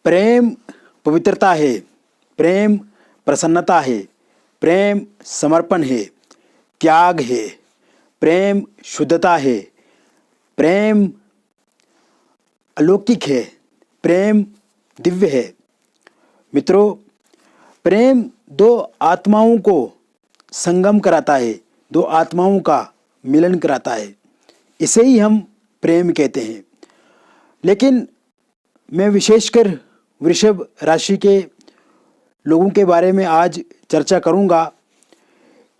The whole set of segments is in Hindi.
प्रेम पवित्रता है, प्रेम प्रसन्नता है, प्रेम समर्पण है, त्याग है, प्रेम शुद्धता है, प्रेम अलौकिक है, प्रेम दिव्य है। मित्रों, प्रेम दो आत्माओं को संगम कराता है, दो आत्माओं का मिलन कराता है। इसे ही हम प्रेम कहते हैं। लेकिन मैं विशेषकर वृषभ राशि के लोगों के बारे में आज चर्चा करूंगा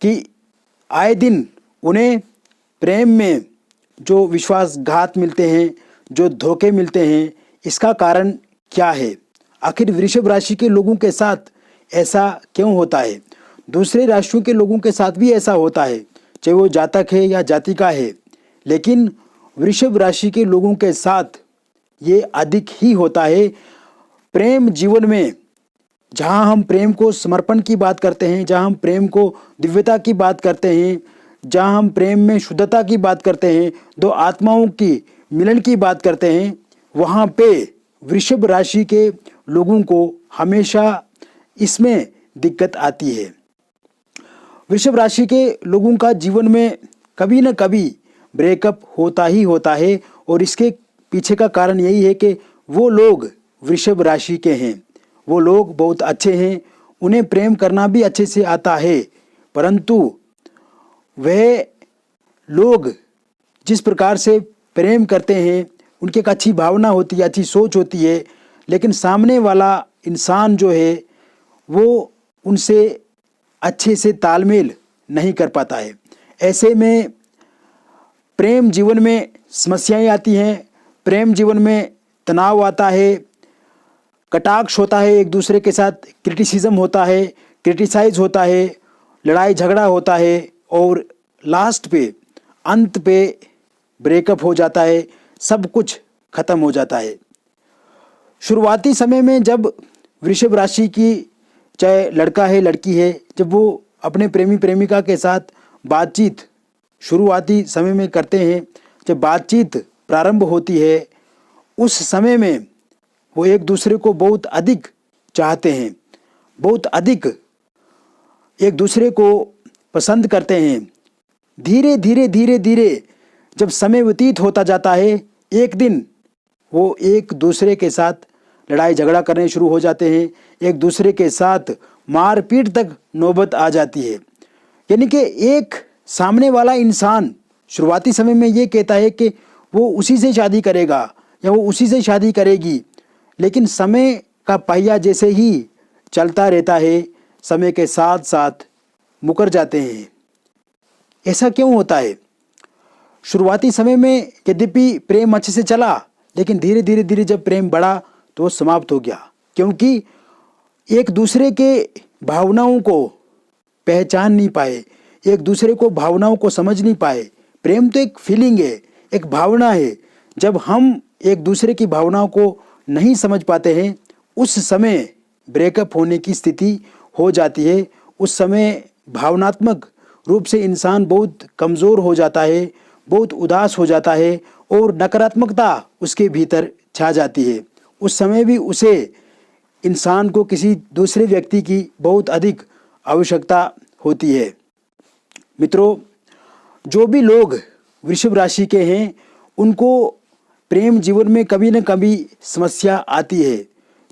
कि आए दिन उन्हें प्रेम में जो विश्वासघात मिलते हैं, जो धोखे मिलते हैं, इसका कारण क्या है? आखिर वृषभ राशि के लोगों के साथ ऐसा क्यों होता है? दूसरे राशियों के लोगों के साथ भी ऐसा होता है, चाहे वो जातक है या जातिका है, लेकिन वृषभ राशि के लोगों के साथ ये अधिक ही होता है। प्रेम जीवन में जहाँ हम प्रेम को समर्पण की बात करते हैं, जहाँ हम प्रेम को दिव्यता की बात करते हैं, जहाँ हम प्रेम में शुद्धता की बात करते हैं, दो आत्माओं की मिलन की बात करते हैं, वहाँ पे वृषभ राशि के लोगों को हमेशा इसमें दिक्कत आती है। वृषभ राशि के लोगों का जीवन में कभी न कभी ब्रेकअप होता ही होता है, और इसके पीछे का कारण यही है कि वो लोग वृषभ राशि के हैं, वो लोग बहुत अच्छे हैं, उन्हें प्रेम करना भी अच्छे से आता है, परंतु वह लोग जिस प्रकार से प्रेम करते हैं, उनकी एक अच्छी भावना होती है, अच्छी सोच होती है, लेकिन सामने वाला इंसान जो है वो उनसे अच्छे से तालमेल नहीं कर पाता है। ऐसे में प्रेम जीवन में समस्याएं आती हैं, प्रेम जीवन में तनाव आता है, कटाक्ष होता है, एक दूसरे के साथ क्रिटिसिज्म होता है, क्रिटिसाइज होता है, लड़ाई झगड़ा होता है, और लास्ट पे अंत पे ब्रेकअप हो जाता है, सब कुछ खत्म हो जाता है। शुरुआती समय में जब वृषभ राशि की, चाहे लड़का है लड़की है, जब वो अपने प्रेमी प्रेमिका के साथ बातचीत शुरुआती समय में करते हैं, जब बातचीत प्रारंभ होती है, उस समय में वो एक दूसरे को बहुत अधिक चाहते हैं, बहुत अधिक एक दूसरे को पसंद करते हैं। धीरे धीरे धीरे धीरे जब समय व्यतीत होता जाता है, एक दिन वो एक दूसरे के साथ लड़ाई झगड़ा करने शुरू हो जाते हैं, एक दूसरे के साथ मारपीट तक नौबत आ जाती है। यानी कि एक सामने वाला इंसान शुरुआती समय में ये कहता है कि वो उसी से शादी करेगा या वो उसी से शादी करेगी, लेकिन समय का पहिया जैसे ही चलता रहता है, समय के साथ साथ मुकर जाते हैं। ऐसा क्यों होता है? शुरुआती समय में यद्यपि प्रेम अच्छे से चला, लेकिन धीरे धीरे धीरे जब प्रेम बढ़ा तो वो समाप्त हो गया, क्योंकि एक दूसरे के भावनाओं को पहचान नहीं पाए, एक दूसरे को भावनाओं को समझ नहीं पाए। प्रेम तो एक फीलिंग है, एक भावना है। जब हम एक दूसरे की भावनाओं को नहीं समझ पाते हैं, उस समय ब्रेकअप होने की स्थिति हो जाती है। उस समय भावनात्मक रूप से इंसान बहुत कमज़ोर हो जाता है, बहुत उदास हो जाता है, और नकारात्मकता उसके भीतर छा जाती है। उस समय भी उसे इंसान को किसी दूसरे व्यक्ति की बहुत अधिक आवश्यकता होती है। मित्रों, जो भी लोग वृषभ राशि के हैं, उनको प्रेम जीवन में कभी न कभी समस्या आती है,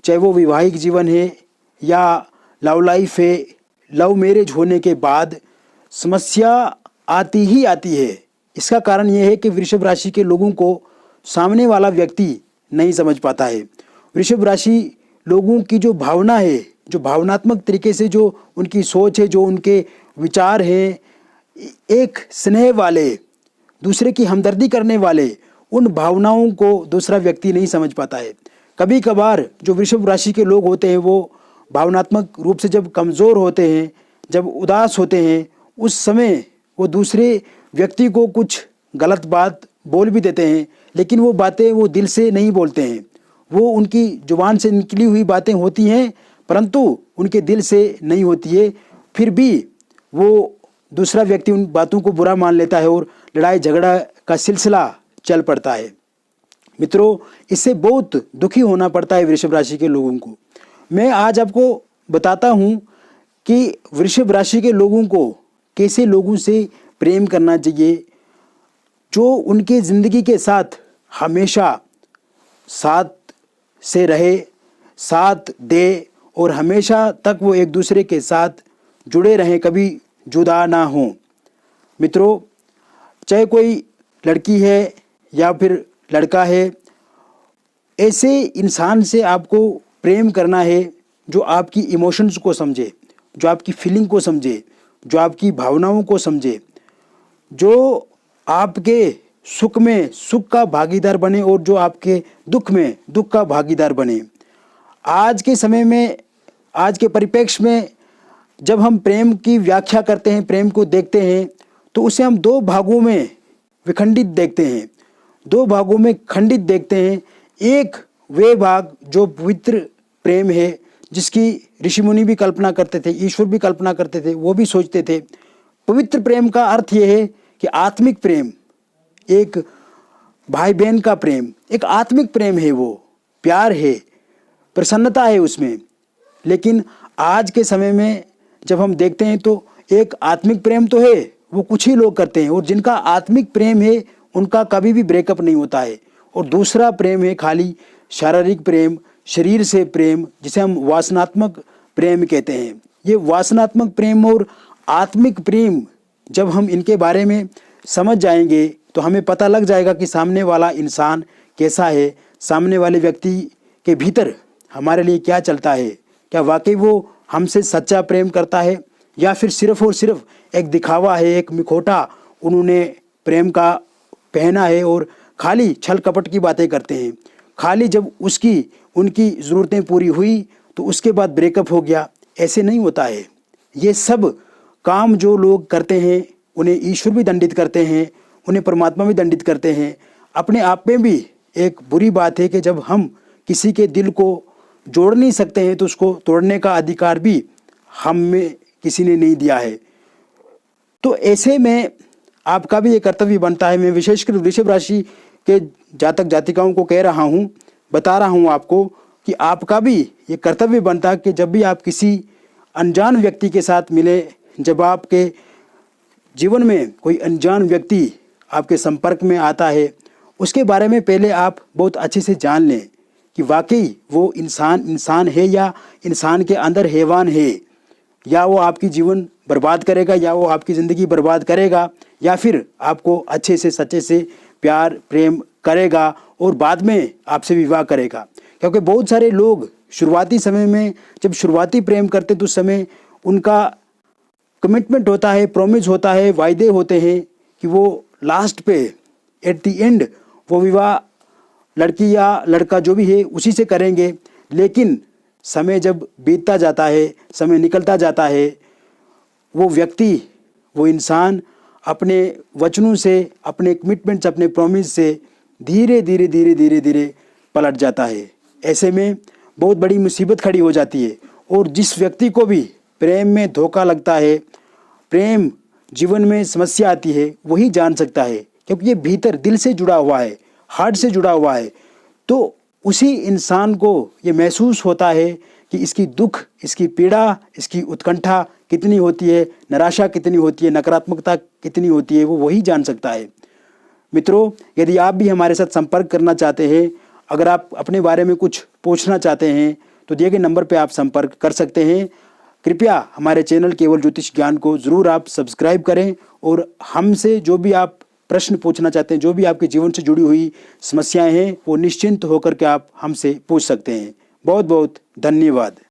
चाहे वो वैवाहिक जीवन है या लव लाइफ है। लव मैरिज होने के बाद समस्या आती ही आती है। इसका कारण ये है कि वृषभ राशि के लोगों को सामने वाला व्यक्ति नहीं समझ पाता है। वृषभ राशि लोगों की जो भावना है, जो भावनात्मक तरीके से जो उनकी सोच है, जो उनके विचार हैं, एक स्नेह वाले, दूसरे की हमदर्दी करने वाले, उन भावनाओं को दूसरा व्यक्ति नहीं समझ पाता है। कभी कभार जो वृषभ राशि के लोग होते हैं, वो भावनात्मक रूप से जब कमज़ोर होते हैं, जब उदास होते हैं, उस समय वो दूसरे व्यक्ति को कुछ गलत बात बोल भी देते हैं, लेकिन वो बातें वो दिल से नहीं बोलते हैं। वो उनकी जुबान से निकली हुई बातें होती हैं, परंतु उनके दिल से नहीं होती है। फिर भी वो दूसरा व्यक्ति उन बातों को बुरा मान लेता है और लड़ाई झगड़ा का सिलसिला चल पड़ता है। मित्रों, इससे बहुत दुखी होना पड़ता है वृषभ राशि के लोगों को। मैं आज आपको बताता हूँ कि वृषभ राशि के लोगों को कैसे लोगों से प्रेम करना चाहिए, जो उनके ज़िंदगी के साथ हमेशा साथ से रहे, साथ दे और हमेशा तक वो एक दूसरे के साथ जुड़े रहें, कभी जुदा ना हों। मित्रों, चाहे कोई लड़की है या फिर लड़का है, ऐसे इंसान से आपको प्रेम करना है जो आपकी इमोशंस को समझे, जो आपकी फीलिंग को समझे, जो आपकी भावनाओं को समझे, जो आपके सुख में सुख का भागीदार बने और जो आपके दुख में दुख का भागीदार बने। आज के समय में, आज के परिप्रेक्ष्य में जब हम प्रेम की व्याख्या करते हैं, प्रेम को देखते हैं, तो उसे हम दो भागों में विखंडित देखते हैं, दो भागों में खंडित देखते हैं। एक वे भाग जो पवित्र प्रेम है, जिसकी ऋषि मुनि भी कल्पना करते थे, ईश्वर भी कल्पना करते थे, वो भी सोचते थे। पवित्र प्रेम का अर्थ ये है कि आत्मिक प्रेम, एक भाई बहन का प्रेम, एक आत्मिक प्रेम है, वो प्यार है, प्रसन्नता है उसमें। लेकिन आज के समय में जब हम देखते हैं तो एक आत्मिक प्रेम तो है, वो कुछ ही लोग करते हैं, और जिनका आत्मिक प्रेम है उनका कभी भी ब्रेकअप नहीं होता है। और दूसरा प्रेम है खाली शारीरिक प्रेम, शरीर से प्रेम, जिसे हम वासनात्मक प्रेम कहते हैं। ये वासनात्मक प्रेम और आत्मिक प्रेम, जब हम इनके बारे में समझ जाएंगे तो हमें पता लग जाएगा कि सामने वाला इंसान कैसा है, सामने वाले व्यक्ति के भीतर हमारे लिए क्या चलता है, क्या वाकई वो हमसे सच्चा प्रेम करता है या फिर सिर्फ और सिर्फ एक दिखावा है, एक मुखौटा उन्होंने प्रेम का पहना है और खाली छल कपट की बातें करते हैं। खाली जब उनकी ज़रूरतें पूरी हुई तो उसके बाद ब्रेकअप हो गया। ऐसे नहीं होता है। ये सब काम जो लोग करते हैं उन्हें ईश्वर भी दंडित करते हैं, उन्हें परमात्मा भी दंडित करते हैं। अपने आप में भी एक बुरी बात है कि जब हम किसी के दिल को जोड़ नहीं सकते हैं तो उसको तोड़ने का अधिकार भी हमें किसी ने नहीं दिया है। तो ऐसे में आपका भी ये कर्तव्य बनता है। मैं विशेषकर वृषभ राशि के जातक जातिकाओं को कह रहा हूँ, बता रहा हूँ आपको कि आपका भी ये कर्तव्य बनता है कि जब भी आप किसी अनजान व्यक्ति के साथ मिले, जब आपके जीवन में कोई अनजान व्यक्ति आपके संपर्क में आता है, उसके बारे में पहले आप बहुत अच्छे से जान लें कि वाकई वो इंसान है या इंसान के अंदर हैवान है, या वो आपकी जीवन बर्बाद करेगा या वो आपकी ज़िंदगी बर्बाद करेगा, या फिर आपको अच्छे से सच्चे से प्यार प्रेम करेगा और बाद में आपसे विवाह करेगा। क्योंकि बहुत सारे लोग शुरुआती समय में जब शुरुआती प्रेम करते तो उस समय उनका कमिटमेंट होता है, प्रॉमिस होता है, वायदे होते हैं कि वो लास्ट पे एट द एंड वो विवाह लड़की या लड़का जो भी है उसी से करेंगे। लेकिन समय जब बीतता जाता है, समय निकलता जाता है, वो व्यक्ति, वो इंसान अपने वचनों से, अपने कमिटमेंट्स, अपने प्रॉमिस से धीरे धीरे पलट जाता है। ऐसे में बहुत बड़ी मुसीबत खड़ी हो जाती है। और जिस व्यक्ति को भी प्रेम में धोखा लगता है, प्रेम जीवन में समस्या आती है, वही जान सकता है, क्योंकि ये भीतर दिल से जुड़ा हुआ है, हार्ट से जुड़ा हुआ है। तो उसी इंसान को ये महसूस होता है कि इसकी दुख, इसकी पीड़ा, इसकी उत्कंठा कितनी होती है, निराशा कितनी होती है, नकारात्मकता कितनी होती है, वो वही जान सकता है। मित्रों, यदि आप भी हमारे साथ संपर्क करना चाहते हैं, अगर आप अपने बारे में कुछ पूछना चाहते हैं तो दिए गए नंबर पे आप संपर्क कर सकते हैं। कृपया हमारे चैनल केवल ज्योतिष ज्ञान को ज़रूर आप सब्सक्राइब करें और हमसे जो भी आप प्रश्न पूछना चाहते हैं, जो भी आपके जीवन से जुड़ी हुई समस्याएं हैं, वो निश्चिंत होकर के आप हमसे पूछ सकते हैं। बहुत बहुत धन्यवाद।